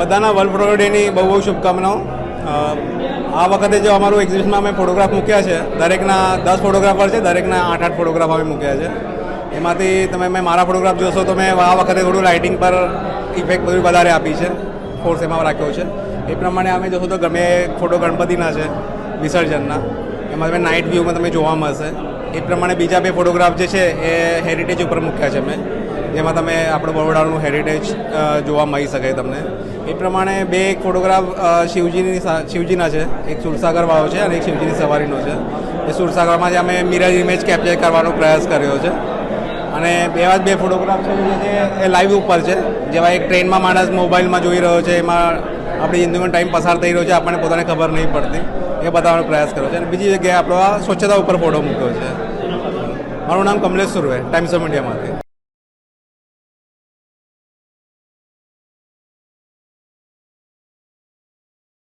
બધાના world photo ડેની બહુ બહુ શુભકામનાઓ. આ વખતે જો અમારું એક્ઝિબિશનમાં અમે ફોટોગ્રાફ મૂક્યા છે, દરેકના 10 ફોટોગ્રાફર છે, દરેકના 8-8 ફોટોગ્રાફ અમે મૂક્યા છે. એમાંથી તમે મારા ફોટોગ્રાફ જોશો તો મેં આ વખતે થોડું લાઇટિંગ પર ઇફેક્ટ બધું વધારે આપી છે, ફોર્સ એમાં રાખ્યો છે. એ પ્રમાણે અમે જોશો તો ગમે ફોટો ગણપતિના છે, વિસર્જનના, એમાં તમે નાઇટ વ્યૂમાં તમે જોવા મળશે. એ પ્રમાણે બીજા 2 ફોટોગ્રાફ જે છે એ હેરિટેજ ઉપર મૂક્યા છે મેં, જેમાં તમે આપણું બરોડાનું હેરિટેજ જોવા મળી શકે તમને. એ પ્રમાણે 2 ફોટોગ્રાફ શિવજીના છે, એક સુરસાગરવાળો છે અને એક શિવજીની સવારીનો છે. એ સુરસાગરમાં જે અમે મિરર ઇમેજ કેપ્ચર કરવાનો પ્રયાસ કર્યો છે. અને 2 ફોટોગ્રાફ છે જે એ લાઈવ ઉપર છે, જેવા એક ટ્રેનમાં માણસ મોબાઈલમાં જોઈ રહ્યો છે, એમાં આપણી જિંદગીનો ટાઈમ પસાર થઈ રહ્યો છે, આપણને પોતાને ખબર નહીં પડતી, એ બતાવવાનો પ્રયાસ કર્યો છે. અને બીજી જગ્યાએ આપણો આ સ્વચ્છતા ઉપર ફોટો મૂક્યો છે. મારું નામ કમલેશ સુરવે, ટાઈમ્સ ઓફ ઇન્ડિયામાંથી.